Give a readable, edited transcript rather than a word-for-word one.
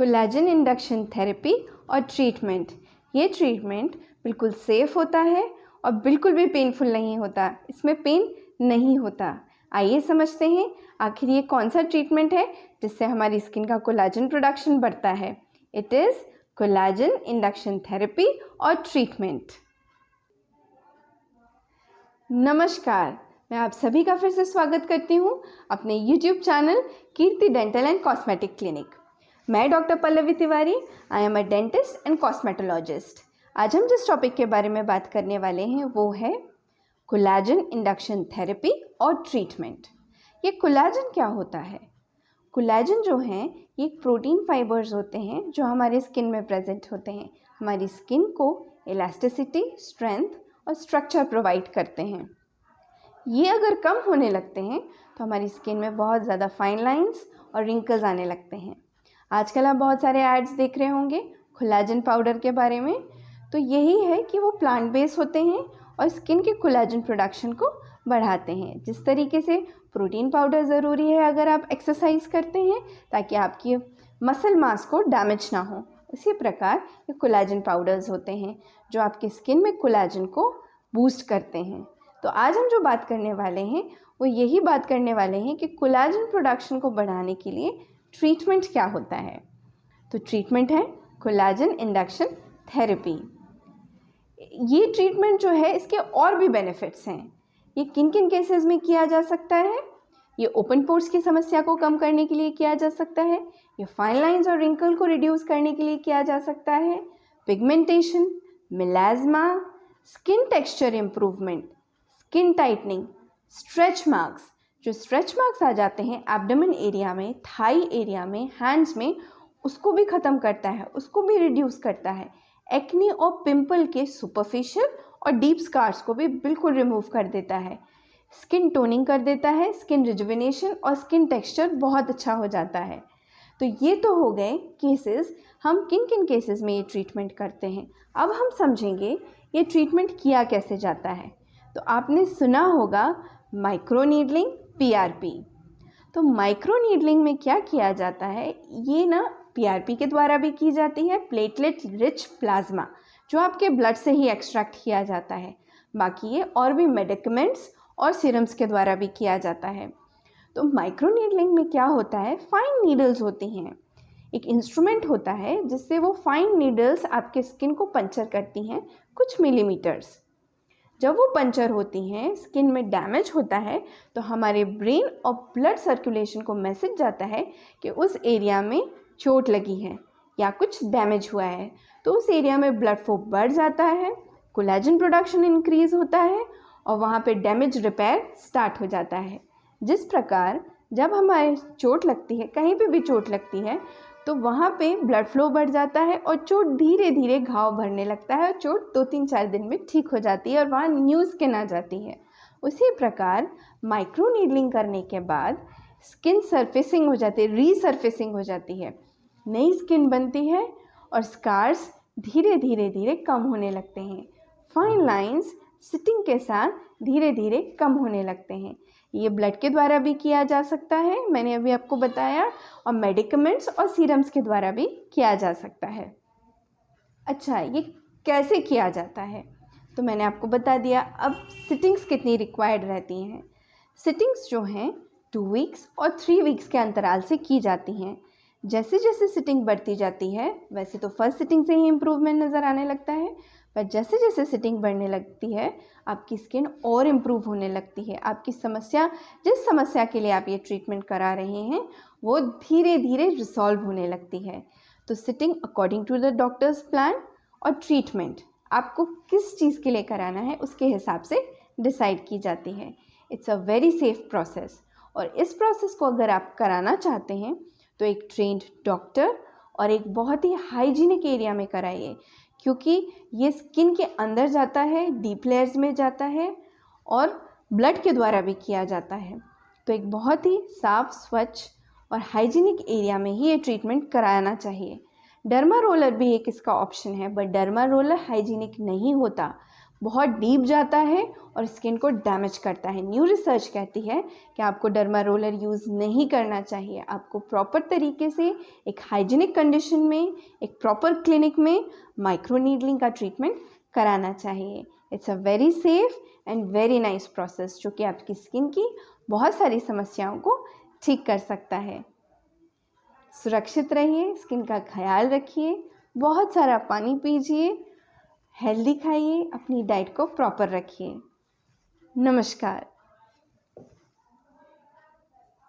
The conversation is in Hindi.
कोलेजन इंडक्शन थेरेपी और ट्रीटमेंट। ये ट्रीटमेंट बिल्कुल सेफ़ होता है और बिल्कुल भी पेनफुल नहीं होता, इसमें पेन नहीं होता। आइए समझते हैं आखिर ये कौन सा ट्रीटमेंट है जिससे हमारी स्किन का कोलेजन प्रोडक्शन बढ़ता है। It is collagen induction therapy और ट्रीटमेंट। नमस्कार, मैं आप सभी का फिर से स्वागत करती हूँ अपने YouTube channel Kirti dental and cosmetic clinic. मैं doctor Pallavi Tiwari, I am a dentist and cosmetologist. आज हम जिस टॉपिक के बारे में बात करने वाले हैं वो है कोलेजन इंडक्शन थेरेपी और ट्रीटमेंट। ये कोलेजन क्या होता है? कोलेजन जो हैं ये प्रोटीन फाइबर्स होते हैं जो हमारे स्किन में प्रेजेंट होते हैं, हमारी स्किन को इलास्टिसिटी, स्ट्रेंथ और स्ट्रक्चर प्रोवाइड करते हैं। ये अगर कम होने लगते हैं तो हमारी स्किन में बहुत ज़्यादा फाइन लाइंस और रिंकल्स आने लगते हैं। आजकल आप बहुत सारे एड्स देख रहे होंगे कोलेजन पाउडर के बारे में, तो यही है कि वो प्लांट बेस्ड होते हैं और स्किन के कोलेजन प्रोडक्शन को बढ़ाते हैं। जिस तरीके से प्रोटीन पाउडर ज़रूरी है अगर आप एक्सरसाइज करते हैं ताकि आपकी मसल मास को डैमेज ना हो, इसी प्रकार ये कोलेजन पाउडर्स होते हैं जो आपके स्किन में कोलेजन को बूस्ट करते हैं। तो आज हम जो बात करने वाले हैं वो यही बात करने वाले हैं कि कोलेजन प्रोडक्शन को बढ़ाने के लिए ट्रीटमेंट क्या होता है। तो ट्रीटमेंट है कोलेजन इंडक्शन थेरेपी। ये ट्रीटमेंट जो है इसके और भी बेनिफिट्स हैं। ये किन किन केसेस में किया जा सकता है? ये ओपन पोर्स की समस्या को कम करने के लिए किया जा सकता है, ये फाइन लाइंस और रिंकल को रिड्यूस करने के लिए किया जा सकता है, pigmentation, melasma, skin texture improvement, skin tightening, stretch marks. जो स्ट्रेच मार्क्स आ जाते हैं एब्डोमेन एरिया में, थाई एरिया में, हैंड्स में, उसको भी ख़त्म करता है, उसको भी रिड्यूस करता है। एक्ने और पिंपल के सुपरफिशियल और डीप स्कार्स को भी बिल्कुल रिमूव कर देता है। स्किन टोनिंग कर देता है, स्किन रिजुविनेशन और स्किन टेक्सचर बहुत अच्छा हो जाता है। तो ये तो हो गए केसेस, हम किन किन केसेस में ये ट्रीटमेंट करते हैं। अब हम समझेंगे ये ट्रीटमेंट किया कैसे जाता है। तो आपने सुना होगा माइक्रो नीडलिंग, PRP। तो माइक्रो नीडलिंग में क्या किया जाता है, ये ना PRP के द्वारा भी की जाती है, प्लेटलेट रिच प्लाज्मा जो आपके ब्लड से ही एक्सट्रैक्ट किया जाता है। बाकी ये और भी मेडिकमेंट्स और सीरम्स के द्वारा भी किया जाता है। तो माइक्रो नीडलिंग में क्या होता है, फाइन नीडल्स होती हैं। एक इंस्ट्रूमेंट होता है जिससे वो फाइन नीडल्स आपके स्किन को पंचर करती हैं कुछ मिलीमीटर्स। जब वो पंचर होती हैं, स्किन में डैमेज होता है, तो हमारे ब्रेन और ब्लड सर्कुलेशन को मैसेज जाता है कि उस एरिया में चोट लगी है या कुछ डैमेज हुआ है। तो उस एरिया में ब्लड फ्लो बढ़ जाता है, कोलेजन प्रोडक्शन इंक्रीज़ होता है और वहाँ पे डैमेज रिपेयर स्टार्ट हो जाता है। जिस प्रकार जब हमारे चोट लगती है, कहीं पे भी चोट लगती है, तो वहाँ पे ब्लड फ्लो बढ़ जाता है और चोट धीरे धीरे घाव भरने लगता है और चोट 2-3-4 दिन में ठीक हो जाती है और वहाँ न्यू स्किन आ जाती है। उसी प्रकार माइक्रो नीडलिंग करने के बाद स्किन सरफेसिंग हो जाती है, रीसर्फेसिंग हो जाती है, नई स्किन बनती है और स्कार्स धीरे धीरे कम होने लगते हैं। फाइन लाइंस सिटिंग के साथ धीरे धीरे कम होने लगते हैं। ये ब्लड के द्वारा भी किया जा सकता है, मैंने अभी आपको बताया, और मेडिकमेंट्स और सीरम्स के द्वारा भी किया जा सकता है। अच्छा, ये कैसे किया जाता है तो मैंने आपको बता दिया। अब सिटिंग्स कितनी रिक्वायर्ड रहती हैं? सिटिंग्स जो हैं 2 वीक्स और 3 वीक्स के अंतराल से की जाती हैं। जैसे जैसे सिटिंग बढ़ती जाती है, वैसे तो फर्स्ट सिटिंग से ही इम्प्रूवमेंट नज़र आने लगता है, पर जैसे जैसे सिटिंग बढ़ने लगती है आपकी स्किन और इम्प्रूव होने लगती है। आपकी समस्या, जिस समस्या के लिए आप ये ट्रीटमेंट करा रहे हैं, वो धीरे धीरे रिसॉल्व होने लगती है। तो sitting according to the doctor's plan और ट्रीटमेंट आपको किस चीज़ के लिए कराना है उसके हिसाब से डिसाइड की जाती है। It's a very safe process और इस प्रोसेस को अगर आप कराना चाहते हैं तो एक ट्रेंड डॉक्टर और एक बहुत ही हाइजीनिक एरिया में कराइए, क्योंकि ये स्किन के अंदर जाता है, डीप लेयर्स में जाता है और ब्लड के द्वारा भी किया जाता है। तो एक बहुत ही साफ, स्वच्छ और हाइजीनिक एरिया में ही ये ट्रीटमेंट कराना चाहिए। डर्मा रोलर भी एक इसका ऑप्शन है, बट डर्मा रोलर हाइजीनिक नहीं होता। बहुत डीप जाता है और स्किन को डैमेज करता है। न्यू रिसर्च कहती है कि आपको डर्मा रोलर यूज़ नहीं करना चाहिए। आपको प्रॉपर तरीके से एक हाइजीनिक कंडीशन में, एक प्रॉपर क्लिनिक में माइक्रो नीडलिंग का ट्रीटमेंट कराना चाहिए। It's a very safe and very nice process जो कि आपकी स्किन की बहुत सारी समस्याओं को ठीक कर सकता है। सुरक्षित रहिए, स्किन का ख्याल रखिए, बहुत सारा पानी पीजिए, हेल्दी खाइए, अपनी डाइट को प्रॉपर रखिए। नमस्कार।